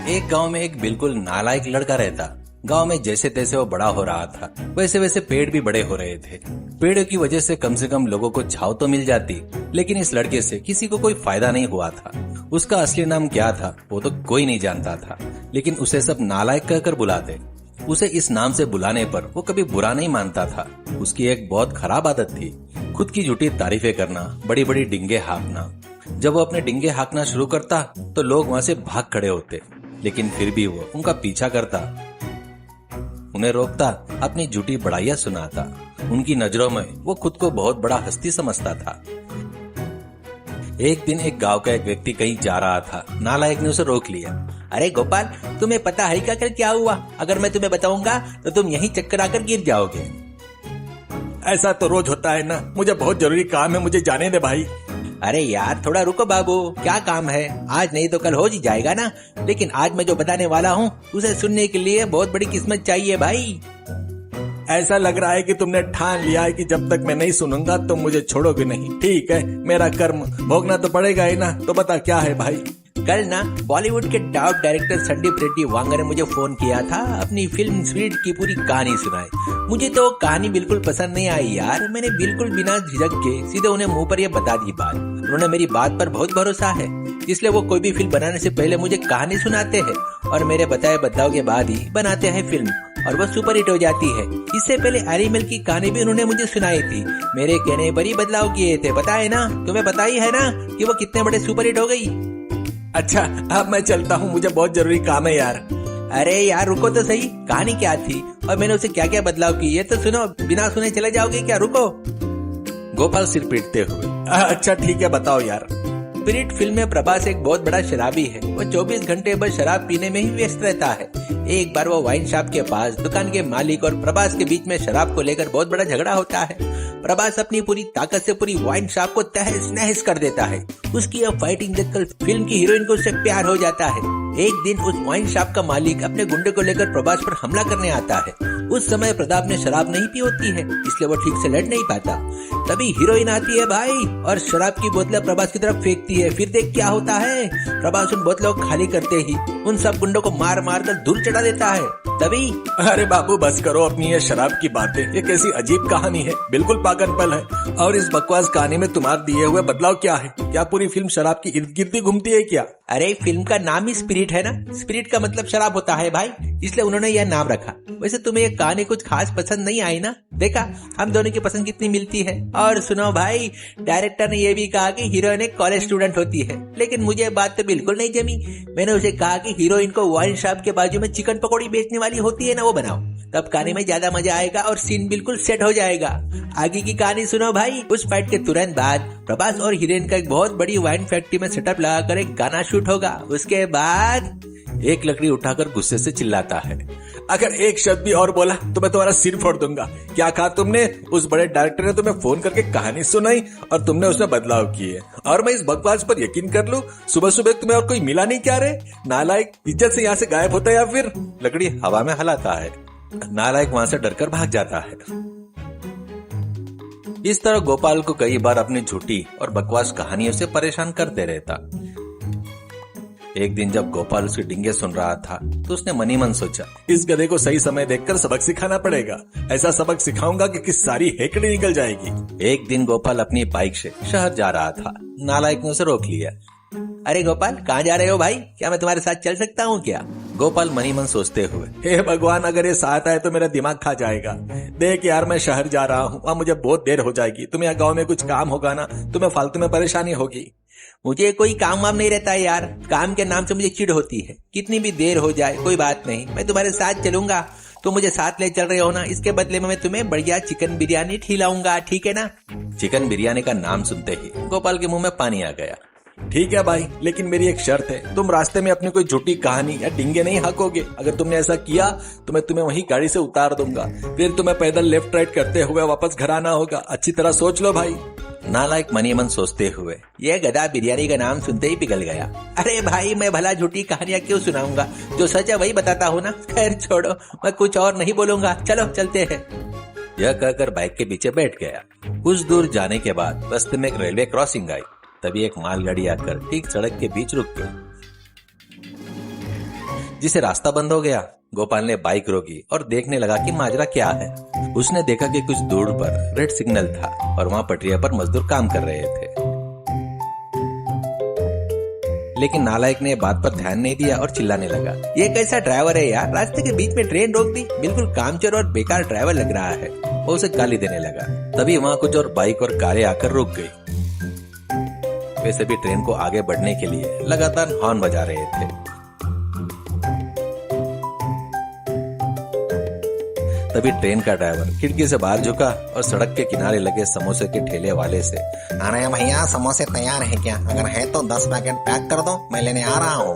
एक गांव में एक बिल्कुल नालायक लड़का रहता। गांव में जैसे तैसे वो बड़ा हो रहा था, वैसे वैसे पेड़ भी बड़े हो रहे थे। पेड़ों की वजह से कम लोगों को छांव तो मिल जाती, लेकिन इस लड़के से किसी को कोई फायदा नहीं हुआ था। उसका असली नाम क्या था वो तो कोई नहीं जानता था, लेकिन उसे सब नालायक कहकर बुलाते। उसे इस नाम से बुलाने पर वो कभी बुरा नहीं मानता था। उसकी एक बहुत खराब आदत थी, खुद की झूठी तारीफें करना, बड़ी बड़ी डिंगे हाँकना। जब वो अपने डिंगे हाँकना शुरू करता तो लोग वहां से भाग खड़े होते, लेकिन फिर भी वो उनका पीछा करता, उन्हें रोकता, अपनी झूठी बड़ाइयां सुनाता। उनकी नजरों में वो खुद को बहुत बड़ा हस्ती समझता था। एक दिन एक गांव का एक व्यक्ति कहीं जा रहा था। नालायक ने उसे रोक लिया। अरे गोपाल, तुम्हें पता है क्या कल क्या हुआ? अगर मैं तुम्हें बताऊंगा तो तुम यहीं चक्कर आकर गिर जाओगे। ऐसा तो रोज होता है ना, मुझे बहुत जरूरी काम है, मुझे जाने दे भाई। अरे यार थोड़ा रुको बाबू, क्या काम है? आज नहीं तो कल हो ही जाएगा ना। लेकिन आज मैं जो बताने वाला हूँ उसे सुनने के लिए बहुत बड़ी किस्मत चाहिए भाई। ऐसा लग रहा है कि तुमने ठान लिया है कि जब तक मैं नहीं सुनूंगा तुम मुझे छोड़ोगे नहीं। ठीक है, मेरा कर्म भोगना तो पड़ेगा ही ना। तो बता क्या है भाई। कल ना बॉलीवुड के टॉप डायरेक्टर संदीप रेड्डी वांगा ने मुझे फोन किया था अपनी फिल्म स्पिरिट की पूरी कहानी सुनाई। मुझे तो कहानी बिल्कुल पसंद नहीं आई यार। मैंने बिल्कुल बिना झिझक के सीधे उन्हें मुंह पर ये बता दी बात। उन्होंने मेरी बात पर बहुत भरोसा है, इसलिए वो कोई भी फिल्म बनाने से पहले मुझे कहानी सुनाते हैं और मेरे बताए बदलाव के बाद ही बनाते हैं फिल्म, और वो सुपर हिट हो जाती है। इससे पहले एनिमल की कहानी भी उन्होंने मुझे सुनाई थी, मेरे कहने पर ही बदलाव किए थे। पता है ना तुम्हें, पता ही है ना कि वो कितने बड़े सुपर हिट हो गई। अच्छा, अब मैं चलता हूँ, मुझे बहुत जरूरी काम है यार। अरे यार रुको तो सही, कहानी क्या थी और मैंने उसे क्या क्या बदलाव की ये तो सुनो। बिना सुने चले जाओगे क्या? रुको। गोपाल सिर पीटते हुए, अच्छा ठीक है, बताओ यार। स्पिरिट फिल्म में प्रभास एक बहुत बड़ा शराबी है। वो 24 घंटे बस शराब पीने में ही व्यस्त रहता है। एक बार वो वाइन शॉप के पास दुकान के मालिक और प्रभास के बीच में शराब को लेकर बहुत बड़ा झगड़ा होता है। प्रभास अपनी पूरी ताकत से पूरी वाइन शॉप को तहस नहस कर देता है। उसकी यह फाइटिंग देखकर फिल्म की हीरोइन को उससे प्यार हो जाता है। एक दिन उस वाइन शॉप का मालिक अपने गुंडे को लेकर प्रभास पर हमला करने आता है। उस समय प्रताप ने शराब नहीं पी होती है, इसलिए वो ठीक से लड़ नहीं पाता। तभी हीरोइन आती है भाई और शराब की बोतलें प्रभास की तरफ फेंकती है। फिर देख क्या होता है, प्रभास उन बोतलों को खाली करते ही उन सब गुंडों को मार मार कर धूल चढ़ा देता है। तभी अरे बाबू बस करो अपनी ये शराब की बातें। ये कैसी अजीब कहानी है, बिल्कुल पागलपन है। और इस बकवास कहानी में तुम्हारे दिए हुए बदलाव क्या है? क्या पूरी फिल्म शराब की इर्द गिर्द घूमती है क्या? अरे फिल्म का नाम ही स्पिरिट है ना, स्पिरिट का मतलब शराब होता है भाई, इसलिए उन्होंने यह नाम रखा। वैसे तुम्हें ये कहानी कुछ खास पसंद नहीं आई ना? देखा हम दोनों की पसंद कितनी मिलती है। और सुनो भाई, डायरेक्टर ने यह भी कहा कि हीरोइन एक कॉलेज स्टूडेंट होती है, लेकिन मुझे बात तो बिल्कुल नहीं जमी। मैंने उसे कहा कि हीरोइन को वाइन शॉप के बाजू में चिकन पकौड़ी बेचने वाली होती है ना, वो बनाओ, तब कहानी में ज्यादा मजा आएगा और सीन बिल्कुल सेट हो जाएगा। आगे की कहानी सुनो भाई। उस फाइट के तुरंत बाद प्रभास और हीरोइन का एक बहुत बड़ी वाइन फैक्ट्री में सेटअप लगाकर एक गाना शूट होगा। उसके बाद एक लकड़ी उठाकर गुस्से से चिल्लाता है, अगर एक शब्द भी और बोला तो मैं तुम्हारा सिर फोड़ दूंगा। क्या कहा तुमने? उस बड़े डायरेक्टर ने तुम्हें फोन करके कहानी सुनाई और तुमने उसमें बदलाव किए, और मैं इस बकवास पर यकीन कर लूं? सुबह सुबह तुम्हें और कोई मिला नहीं क्या रे? नालायक, इज्जत से यहाँ से गायब होता है या फिर? लकड़ी हवा में हलाता है। नालायक वहां से डरकर भाग जाता है। इस तरह गोपाल को कई बार अपनी झूठी और बकवास कहानियों से परेशान करते रहता। एक दिन जब गोपाल उसकी डिंगे सुन रहा था तो उसने मनी मन सोचा, इस गधे को सही समय देखकर सबक सिखाना पड़ेगा। ऐसा सबक सिखाऊंगा कि सारी हेकड़ी निकल जाएगी। एक दिन गोपाल अपनी बाइक से शहर जा रहा था। नालायक ने उसे रोक लिया। अरे गोपाल, कहाँ जा रहे हो भाई? क्या मैं तुम्हारे साथ चल सकता हूँ क्या? गोपाल मनी मन सोचते हुए, हे भगवान, अगर ये साथ आए तो मेरा दिमाग खा जाएगा। देख यार, मैं शहर जा रहा हूँ और मुझे बहुत देर हो जाएगी। तुम्हें यहाँ गाँव में कुछ काम होगा ना, तुम्हें फालतू में परेशानी होगी। मुझे कोई काम वाम नहीं रहता है यार। काम के नाम से मुझे चिढ़ होती है। कितनी भी देर हो जाए कोई बात नहीं, मैं तुम्हारे साथ चलूंगा। तुम मुझे साथ ले चल रहे हो ना, इसके बदले में मैं तुम्हें बढ़िया चिकन बिरयानी खिलाऊंगा, ठीक है ना? चिकन बिरयानी का नाम सुनते ही गोपाल के मुंह में पानी आ गया। ठीक है भाई, लेकिन मेरी एक शर्त है, तुम रास्ते में अपनी कोई झूठी कहानी या डिंगे नहीं हाँकोगे। अगर तुमने ऐसा किया तो मैं तुम्हें वहीं गाड़ी से उतार दूंगा, फिर तुम्हें पैदल लेफ्ट राइट करते हुए वापस घर आना होगा। अच्छी तरह सोच लो भाई। नालायक मनी मन सोचते हुए, ये गधा बिरयानी का नाम सुनते ही पिघल गया। अरे भाई, मैं भला झूठी कहानियां क्यों सुनाऊंगा? जो सच है वही बताता हूँ ना। खैर छोड़ो, मैं कुछ और नहीं बोलूंगा, चलो चलते हैं। यह कहकर बाइक के पीछे बैठ गया। कुछ दूर जाने के बाद रास्ते में एक रेलवे क्रॉसिंग आई। तभी एक मालगाड़ी आकर ठीक सड़क के बीच रुक गई। जिसे रास्ता बंद हो गया। गोपाल ने बाइक रोकी और देखने लगा कि माजरा क्या है। उसने देखा कि कुछ दूर पर रेड सिग्नल था और वहां पटरिया पर मजदूर काम कर रहे थे। लेकिन नालायक ने बात पर ध्यान नहीं दिया और चिल्लाने लगा, ये कैसा ड्राइवर है यार, रास्ते के बीच में ट्रेन रोक दी, बिल्कुल कामचोर और बेकार ड्राइवर लग रहा है। वो उसे गाली देने लगा। तभी वहां कुछ और बाइक और कारें आकर रुक गई। वे सभी ट्रेन को आगे बढ़ने के लिए लगातार हॉर्न बजा रहे थे। तभी ट्रेन का ड्राइवर खिड़की से बाहर झुका और सड़क के किनारे लगे समोसे के ठेले वाले से, अरे भैया समोसे तैयार है क्या? अगर है तो 10 पैकेट पैक कर दो, मैं लेने आ रहा हूँ।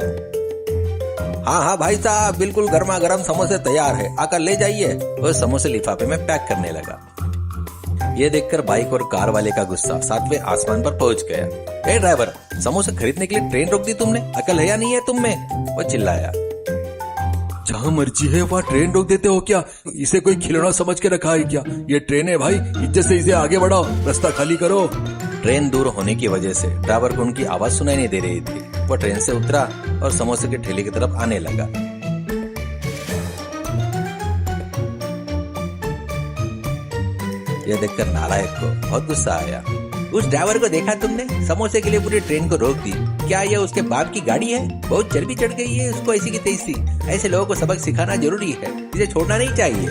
हाँ हाँ भाई साहब, बिल्कुल गर्मा गर्म समोसे तैयार है, आकर ले जाइए। वो समोसे लिफाफे में पैक करने लगा। ये देखकर बाइक और कार वाले का गुस्सा 7वें आसमान पर पहुंच गया। ए ड्राइवर, समोसे खरीदने के लिए ट्रेन रोक दी तुमने, अकल है या नहीं है तुम में? वो चिल्लाया। जहाँ मर्जी है वहाँ ट्रेन रोक देते हो क्या? इसे कोई खिलौना समझ के रखा है क्या? ये ट्रेन है भाई, इज्जत से इसे आगे बढ़ाओ, रास्ता खाली करो। ट्रेन दूर होने की वजह से ड्राइवर को उनकी आवाज सुनाई नहीं दे रही थी। वो ट्रेन से उतरा और समोसे के ठेले की तरफ आने लगा। यह देखकर नालायक को बहुत गुस्सा आया। उस ड्राइवर को देखा तुमने? समोसे के लिए पूरी ट्रेन को रोक दी। क्या यह उसके बाप की गाड़ी है? बहुत चर्बी चढ़ गई है उसको ऐसी की तैसी। ऐसे लोगों को सबक सिखाना जरूरी है, इसे छोड़ना नहीं चाहिए।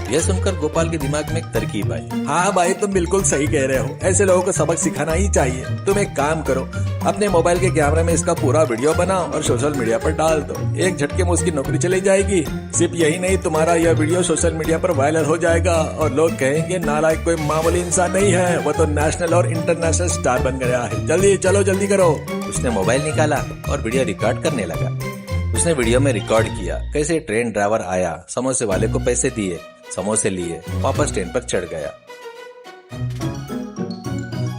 यह सुनकर गोपाल के दिमाग में एक तरकीब आई। हाँ भाई, तुम बिल्कुल सही कह रहे हो, ऐसे लोगों को सबक सिखाना ही चाहिए। तुम एक काम करो, अपने मोबाइल के कैमरे में इसका पूरा वीडियो बनाओ और सोशल मीडिया पर डाल दो। एक झटके में उसकी नौकरी चली जाएगी। सिर्फ यही नहीं, तुम्हारा यह वीडियो सोशल मीडिया पर वायरल हो जाएगा और लोग कहेंगे नालायक कोई मामूली इंसान नहीं है, वो तो नेशनल और इंटरनेशनल स्टार बन गया है। जल्दी चलो, जल्दी करो। उसने मोबाइल निकाला और वीडियो रिकॉर्ड करने लगा। उसने वीडियो में रिकॉर्ड किया कैसे ट्रेन ड्राइवर आया, समोसे वाले को पैसे दिए, समोसे लिए, वापस ट्रेन पर चढ़ गया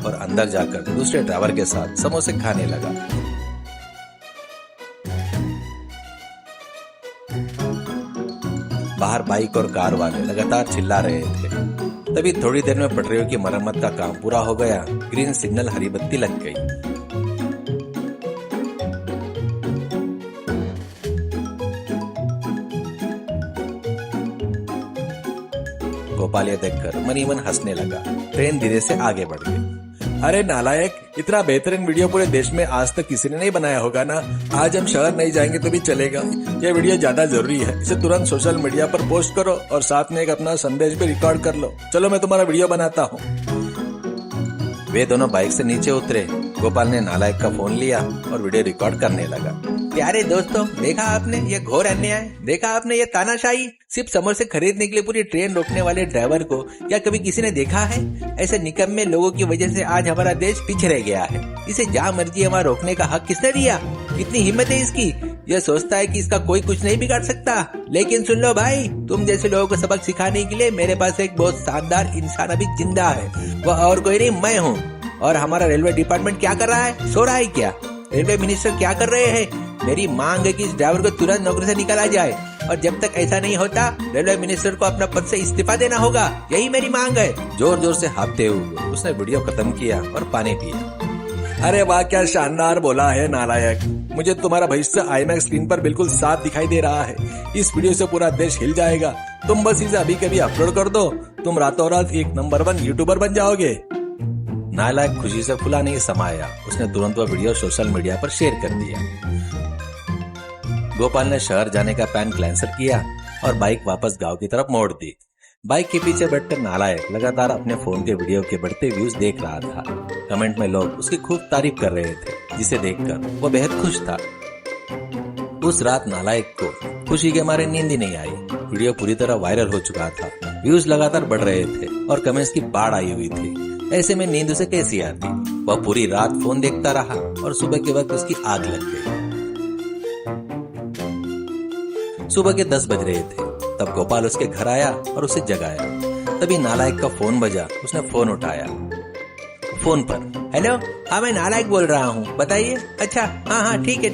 और अंदर जाकर दूसरे ड्राइवर के साथ समोसे खाने लगा। बाहर बाइक और कार वाले लगातार चिल्ला रहे थे। तभी थोड़ी देर में पटरियों की मरम्मत का काम पूरा हो गया। ग्रीन सिग्नल हरी बत्ती लग गई। गोपाल ये देखकर मनी मन हंसने लगा। ट्रेन धीरे से आगे बढ़ गई। अरे नालायक, इतना बेहतरीन वीडियो पूरे देश में आज तक किसी ने नहीं बनाया होगा ना। आज हम शहर नहीं जाएंगे तो भी चलेगा। ये वीडियो ज्यादा जरूरी है, इसे तुरंत सोशल मीडिया पर पोस्ट करो और साथ में एक अपना संदेश भी रिकॉर्ड कर लो। चलो मैं तुम्हारा वीडियो बनाता हूँ। वे दोनों बाइक से नीचे उतरे। गोपाल ने नालायक का फोन लिया और वीडियो रिकॉर्ड करने लगा। प्यारे दोस्तों, देखा आपने ये घोर अन्याय, देखा आपने ये तानाशाही। सिर्फ समोसे खरीदने के लिए पूरी ट्रेन रोकने वाले ड्राइवर को क्या कभी किसी ने देखा है? ऐसे निकम्मे लोगों की वजह से आज हमारा देश पीछे रह गया है। इसे जहाँ मर्जी वहाँ रोकने का हक किसने दिया? कितनी हिम्मत है इसकी? यह सोचता है कि इसका कोई कुछ नहीं बिगाड़ सकता। लेकिन सुन लो भाई, तुम जैसे लोगों को सबक सिखाने के लिए मेरे पास एक बहुत शानदार इंसान अभी जिंदा है। वह और कोई नहीं, मैं हूँ। और हमारा रेलवे डिपार्टमेंट क्या कर रहा है? सो रहा है क्या? रेलवे मिनिस्टर क्या कर रहे हैं? मेरी मांग है कि इस ड्राइवर को तुरंत नौकरी से निकाला जाए और जब तक ऐसा नहीं होता रेलवे मिनिस्टर को अपना पद से इस्तीफा देना होगा। यही मेरी मांग है। जोर जोर से हाँफते हुए उसने वीडियो खत्म किया और पानी पिया। अरे वाह, क्या शानदार बोला है नालायक। मुझे तुम्हारा भविष्य आईमैक्स स्क्रीन पर बिल्कुल साफ दिखाई दे रहा है। इस वीडियो से पूरा देश हिल जाएगा। तुम बस इसे अभी कभी अपलोड कर दो, तुम रातों रात एक नंबर 1 यूट्यूबर बन जाओगे। नालायक खुशी से फुला नहीं समाया। उसने तुरंत वह वीडियो सोशल मीडिया पर शेयर कर दिया। गोपाल ने शहर जाने का प्लान कैंसिल किया और बाइक वापस गांव की तरफ मोड़ दी। बाइक के पीछे बैठकर नालायक लगातार अपने फोन के वीडियो के बढ़ते व्यूज देख रहा था। कमेंट में लोग उसकी खूब तारीफ कर रहे थे, जिसे देखकर वो बेहद खुश था। उस रात नालायक को खुशी के मारे नींद ही नहीं आई। वीडियो पूरी तरह वायरल हो चुका था, व्यूज लगातार बढ़ रहे थे और कमेंट्स की बाढ़ आई हुई थी। ऐसे में नींद उसे कैसी आती? वह पूरी रात फोन देखता रहा और सुबह के वक्त उसकी आग लग गई। सुबह के 10 बज रहे थे तब गोपाल उसके घर आया और उसे जगाया। तभी नालायक का फोन बजा। उसने फोन उठाया। फोन पर, हेलो, हाँ मैं नालायक बोल रहा हूँ, बताइए। अच्छा, हाँ हाँ ठीक है।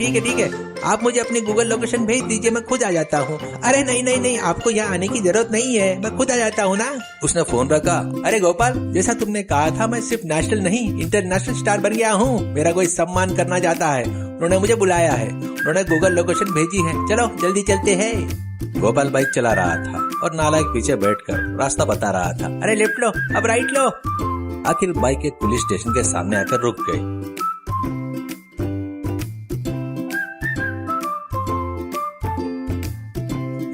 आप मुझे अपनी गूगल लोकेशन भेज दीजिए, मैं खुद आ जाता हूँ। अरे नहीं नहीं नहीं, आपको यहाँ आने की जरूरत नहीं है, मैं खुद आ जाता हूँ ना। उसने फोन रखा। अरे गोपाल, जैसा तुमने कहा था, मैं सिर्फ नेशनल नहीं इंटरनेशनल स्टार बन गया हूँ। मेरा कोई सम्मान करना चाहता है, उन्होंने मुझे बुलाया है, उन्होंने गूगल लोकेशन भेजी है। चलो जल्दी चलते हैं। गोपाल बाइक चला रहा था और नालायक पीछे बैठकर रास्ता बता रहा था। अरे लेफ्ट लो, अब राइट लो। आखिर बाइक एक पुलिस स्टेशन के सामने आकर रुक गई।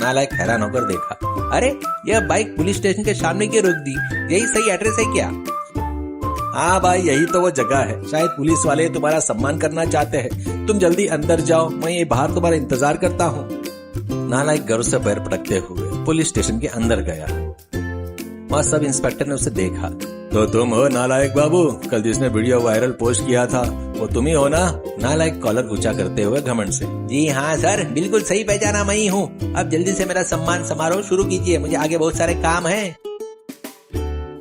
नालायक हैरान होकर देखा। अरे यह बाइक पुलिस स्टेशन के सामने क्यों रोक दी? यही सही एड्रेस है क्या? हाँ भाई, यही तो वो जगह है। शायद पुलिस वाले तुम्हारा सम्मान करना चाहते हैं। तुम जल्दी अंदर जाओ, मैं ये बाहर तुम्हारा इंतजार करता हूँ। नालायक गर्व से पैर पटकते हुए पुलिस स्टेशन के अंदर गया। वहाँ सब इंस्पेक्टर ने उसे देखा। तो तुम हो नालायक बाबू, कल जिसने वीडियो वायरल पोस्ट किया था, वो तुम ही हो ना? नालायक कॉलर ऊंचा करते हुए घमंड से। जी हाँ सर, बिल्कुल सही पहचाना, मैं ही हूँ। अब जल्दी से मेरा सम्मान समारोह शुरू कीजिए, मुझे आगे बहुत सारे काम हैं।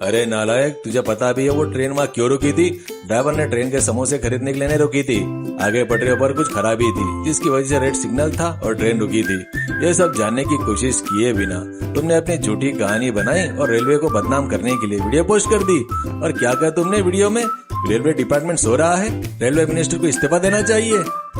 अरे नालायक, तुझे पता भी है वो ट्रेन वहाँ क्यों रुकी थी? ड्राइवर ने ट्रेन के समोसे खरीदने के लिए नहीं रुकी थी। आगे पटरियों पर कुछ खराबी थी, जिसकी वजह से रेड सिग्नल था और ट्रेन रुकी थी। ये सब जानने की कोशिश किए बिना तुमने अपनी झूठी कहानी बनाई और रेलवे को बदनाम करने के लिए वीडियो पोस्ट कर दी। और क्या कहा तुमने वीडियो में? रेलवे डिपार्टमेंट सो रहा है, रेलवे मिनिस्टर को इस्तीफा देना चाहिए।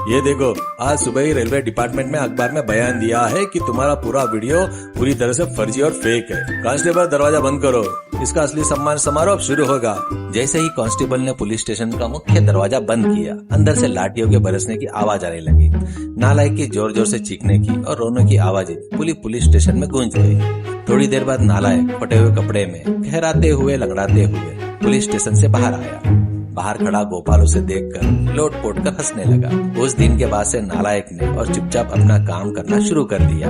ये देखो, आज सुबह ही रेलवे डिपार्टमेंट में अखबार में बयान दिया है कि तुम्हारा पूरा वीडियो पूरी तरह से फर्जी और फेक है। कांस्टेबल, दरवाजा बंद करो, इसका असली सम्मान समारोह अब शुरू होगा। जैसे ही कांस्टेबल ने पुलिस स्टेशन का मुख्य दरवाजा बंद किया, अंदर से लाठियों के बरसने की आवाज आने लगी। नालायक की जोर जोर से चीखने की और रोने की आवाजें पूरी पुलिस स्टेशन में गूंज गई। थोड़ी देर बाद नालायक फटे हुए कपड़े में कहराते हुए लंगड़ाते हुए पुलिस स्टेशन से बाहर आया। बाहर खड़ा गोपाल उसे देखकर लोट-पोट कर हंसने लगा। उस दिन के बाद से नालायक ने और चुपचाप अपना काम करना शुरू कर दिया।